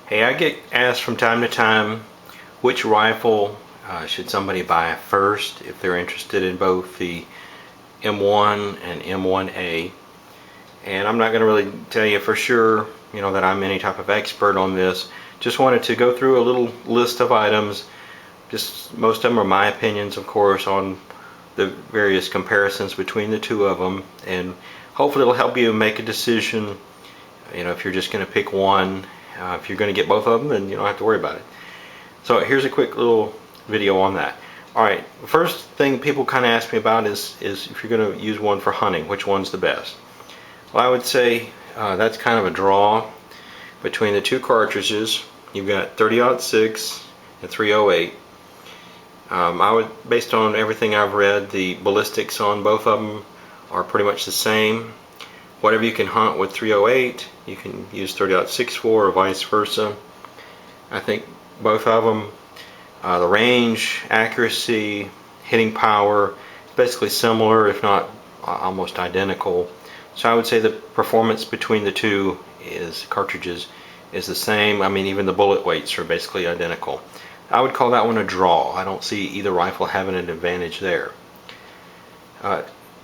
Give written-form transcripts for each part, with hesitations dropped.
Hey, I get asked from time to time which rifle should somebody buy first if they're interested in both the M1 and M1A. And I'm not going to really tell you for sure, that I'm any type of expert on this. Just wanted to go through a little list of items. Just most of them are my opinions, of course, on the various comparisons between the two of them, and hopefully it'll help you make a decision. If you're just going to pick one, if you're going to get both of them, then you don't have to worry about it. So here's a quick little video on that. Alright, the first thing people kind of ask me about is if you're going to use one for hunting, which one's the best? Well, I would say that's kind of a draw between the two cartridges. You've got 30-06 and 308. I would, based on everything I've read, the ballistics on both of them are pretty much the same. Whatever you can hunt with 308, you can use 30-06 for, or vice versa. I think both of them, the range, accuracy, hitting power, basically similar, if not almost identical. So I would say the performance between the two cartridges is the same. I mean, even the bullet weights are basically identical. I would call that one a draw. I don't see either rifle having an advantage there.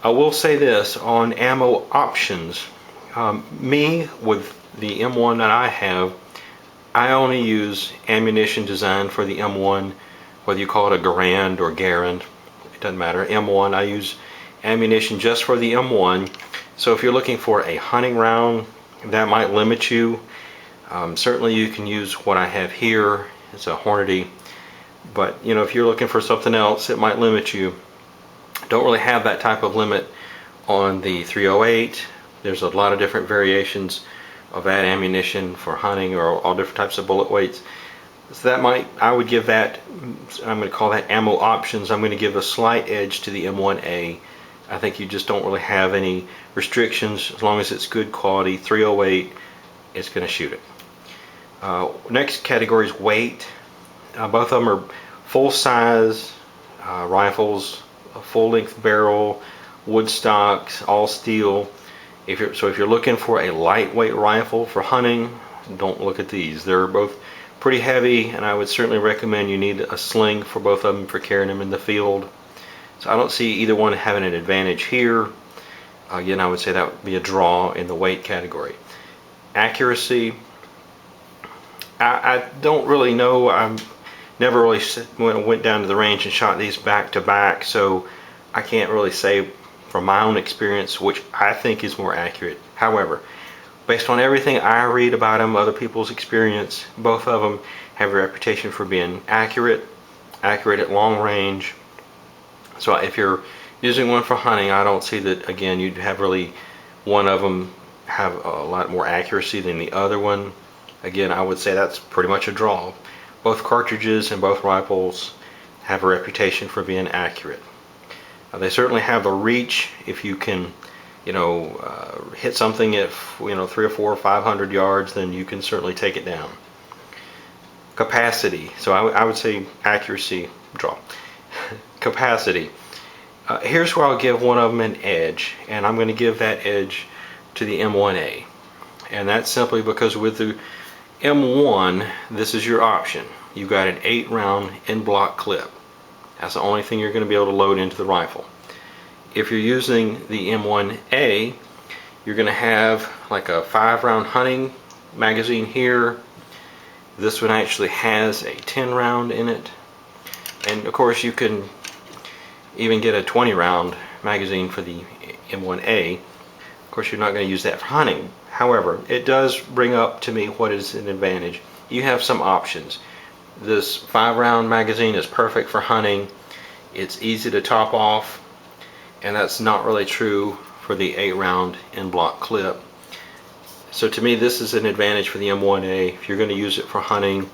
I will say this on ammo options. Me, with the M1 that I have, I only use ammunition designed for the M1, whether you call it a Garand or Garand, it doesn't matter. M1, I use ammunition just for the M1. So if you're looking for a hunting round, that might limit you. Certainly you can use what I have here. It's a Hornady. But if you're looking for something else, it might limit you. Don't really have that type of limit on the 308. There's a lot of different variations of that ammunition for hunting, or all different types of bullet weights. So I would give that, I'm going to call that ammo options. I'm going to give a slight edge to the M1A. I think you just don't really have any restrictions. As long as it's good quality 308, it's going to shoot it. Next category is weight. Both of them are full-size rifles, a full-length barrel, wood stocks, all steel. If you're looking for a lightweight rifle for hunting, don't look at these. They're both pretty heavy, and I would certainly recommend you need a sling for both of them for carrying them in the field. So I don't see either one having an advantage here. Again, I would say that would be a draw in the weight category. Accuracy, I don't really know. I'm never really went down to the range and shot these back to back, so I can't really say from my own experience which I think is more accurate. However, based on everything I read about them, other people's experience, both of them have a reputation for being accurate at long range. So if you're using one for hunting, I don't see that, again, you'd have really one of them have a lot more accuracy than the other one. Again, I would say that's pretty much a draw. Both cartridges and both rifles have a reputation for being accurate. They certainly have a reach. If you can, hit something at 3 or 4 or 500 yards, then you can certainly take it down. Capacity. So I would say accuracy, draw. Capacity. Here's where I'll give one of them an edge, and I'm going to give that edge to the M1A. And that's simply because with the M1, this is your option. You've got an 8-round in-block clip. That's the only thing you're going to be able to load into the rifle. If you're using the M1A, you're going to have like a 5-round hunting magazine here. This one actually has a 10-round in it. And of course you can even get a 20-round magazine for the M1A. Of course you're not going to use that for hunting. However, it does bring up to me what is an advantage. You have some options. This 5-round magazine is perfect for hunting. It's easy to top off, and that's not really true for the 8-round in-block clip. So to me, this is an advantage for the M1A. If you're going to use it for hunting,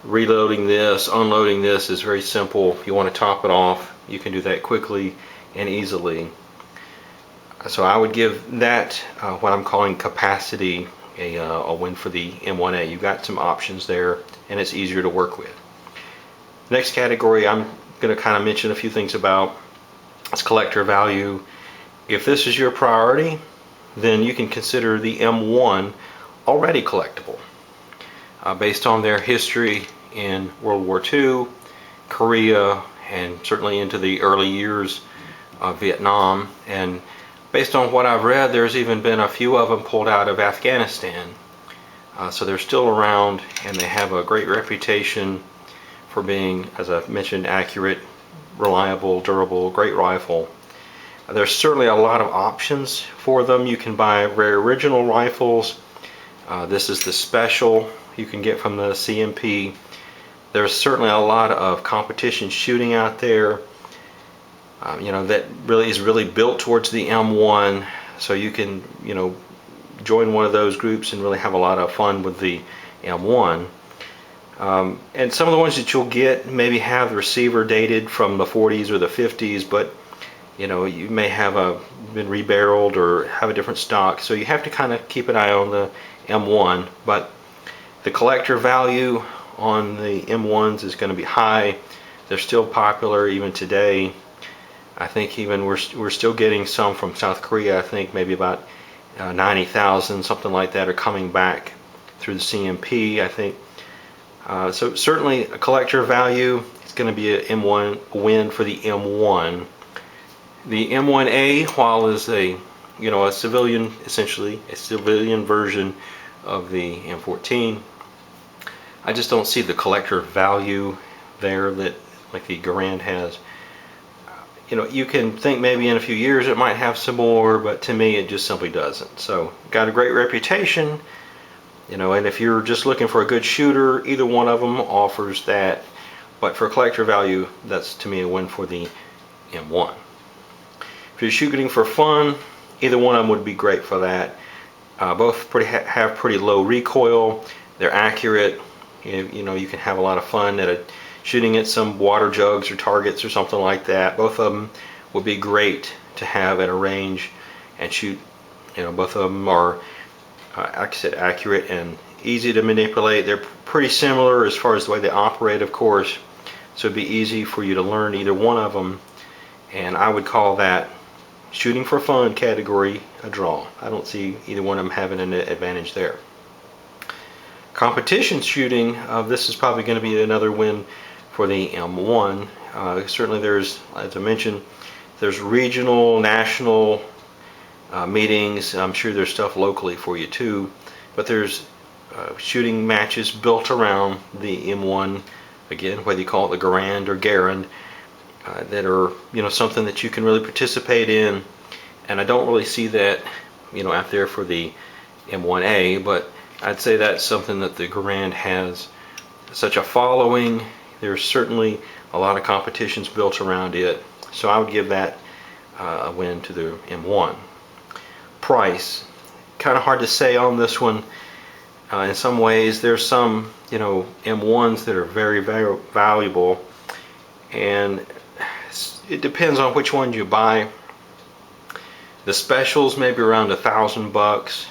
reloading this, unloading this is very simple. If you want to top it off, you can do that quickly and easily. So I would give that what I'm calling capacity a win for the M1A. You've got some options there, and it's easier to work with. Next category I'm going to kind of mention a few things about is collector value. If this is your priority, then you can consider the M1 already collectible. based on their history in World War II, Korea, and certainly into the early years of Vietnam. And based on what I've read, there's even been a few of them pulled out of Afghanistan. So they're still around, and they have a great reputation for being, as I've mentioned, accurate, reliable, durable, great rifle. There's certainly a lot of options for them. You can buy very original rifles. This is the special you can get from the CMP. There's certainly a lot of competition shooting out there, that really is built towards the M1. So you can, join one of those groups and really have a lot of fun with the M1. And some of the ones that you'll get maybe have the receiver dated from the 40s or the 50s, but you may have been rebarreled or have a different stock, so you have to kind of keep an eye on the M1. But the collector value on the M1s is going to be high. They're still popular even today. I think even we're still getting some from South Korea. I think maybe about 90,000, something like that, are coming back through the CMP, I think. So certainly a collector value. It's going to be a M1 win for the M1. The M1A, while is a civilian, essentially a civilian version of the M14, I just don't see the collector value there that like the Garand has. You can think maybe in a few years it might have some more, but to me it just simply doesn't. So got a great reputation, and if you're just looking for a good shooter, either one of them offers that. But for collector value, that's to me a win for the M1. If you're shooting for fun, either one of them would be great for that. Both have pretty low recoil. They're accurate. You can have a lot of fun shooting at some water jugs or targets or something like that. Both of them would be great to have at a range and shoot. Both of them are, like I said, accurate and easy to manipulate. They're pretty similar as far as the way they operate, of course. So it'd be easy for you to learn either one of them. And I would call that shooting for fun category a draw. I don't see either one of them having an advantage there. Competition shooting, this is probably going to be another win for the M1. Certainly there's, as I mentioned, there's regional, national meetings. I'm sure there's stuff locally for you too, but there's shooting matches built around the M1, again, whether you call it the Garand or Garand, that are something that you can really participate in. And I don't really see that out there for the M1A, but I'd say that's something that the Garand has such a following. There's certainly a lot of competitions built around it, so I would give that a win to the M1. Price, kind of hard to say on this one. In some ways there's some M1s that are very, very valuable, and it depends on which one you buy. The specials maybe around $1,000.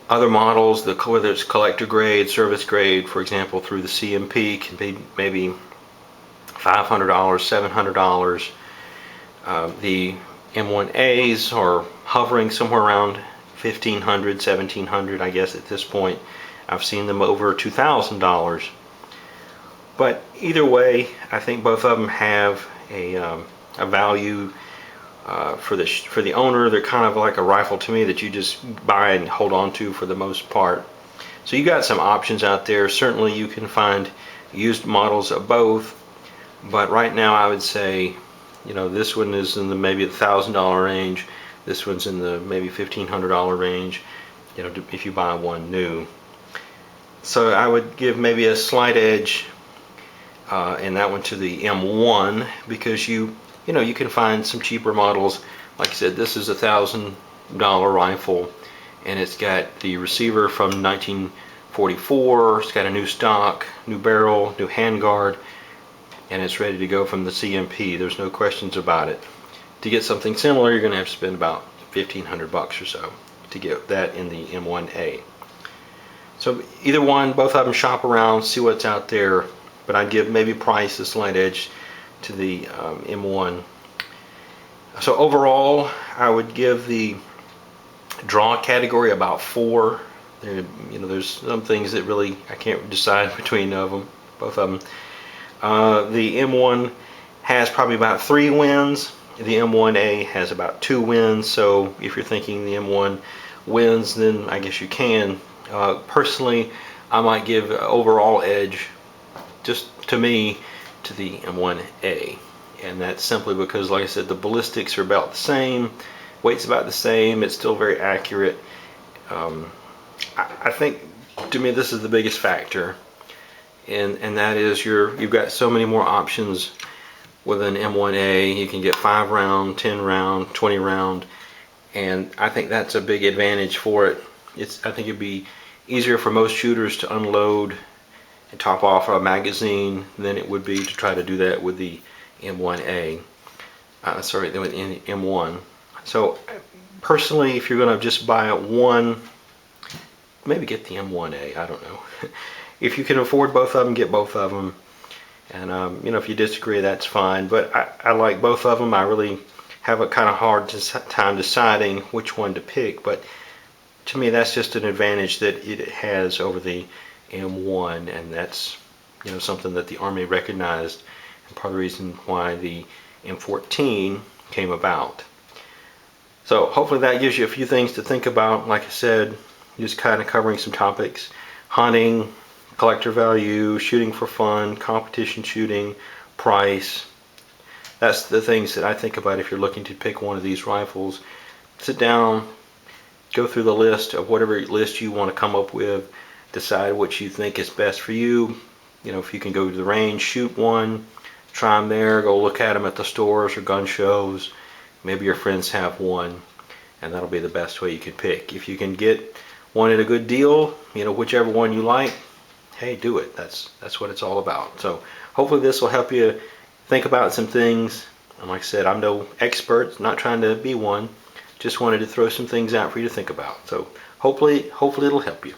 Other models, whether it's collector grade, service grade, for example, through the CMP, can be maybe $500, $700. The M1As are hovering somewhere around $1,500, $1,700, I guess at this point. I've seen them over $2,000. But either way, I think both of them have a value for the owner. They're kind of like a rifle to me that you just buy and hold on to for the most part. So you got some options out there. Certainly you can find used models of both, but right now I would say this one is in the maybe $1,000 range. This one's in the maybe $1,500 range, if you buy one new. So I would give maybe a slight edge in that one to the M1, because you can find some cheaper models. Like I said, this is a $1,000 rifle, and it's got the receiver from 1944. It's got a new stock, new barrel, new handguard, and it's ready to go from the CMP. There's no questions about it. To get something similar, you're going to have to spend about $1,500 or so to get that in the M1A. So either one, both of them, shop around, see what's out there, but I'd give maybe price a slight edge to the M1. So overall, I would give the draw category about 4. There, there's some things that really I can't decide between both of them. The M1 has probably about 3 wins. The M1A has about 2 wins. So if you're thinking the M1 wins, then I guess you can. Personally, I might give overall edge, just to me, to the M1A. And that's simply because, like I said, the ballistics are about the same, weight's about the same, it's still very accurate. I think, to me, this is the biggest factor, and that is you've got so many more options with an M1A. You can get 5 round, 10 round, 20 round, and I think that's a big advantage for it. I think it'd be easier for most shooters to unload and top off a magazine than it would be to try to do that with the M1A. Sorry, with M1. So personally, if you're going to just buy one, maybe get the M1A. I don't know. If you can afford both of them, get both of them. And if you disagree, that's fine. But I like both of them. I really have a kind of hard time deciding which one to pick. But to me, that's just an advantage that it has over the M1, and that's something that the Army recognized, and part of the reason why the M14 came about. So hopefully that gives you a few things to think about. Like I said, just kind of covering some topics: hunting, collector value, shooting for fun, competition shooting, price. That's the things that I think about if you're looking to pick one of these rifles. Sit down, go through the list of whatever list you want to come up with, decide what you think is best for you. If you can go to the range, shoot one, try them there, go look at them at the stores or gun shows. Maybe your friends have one, and that'll be the best way you can pick. If you can get one at a good deal, whichever one you like, hey, do it. That's what it's all about. So hopefully this will help you think about some things. And like I said, I'm no expert, not trying to be one. Just wanted to throw some things out for you to think about. So hopefully it'll help you.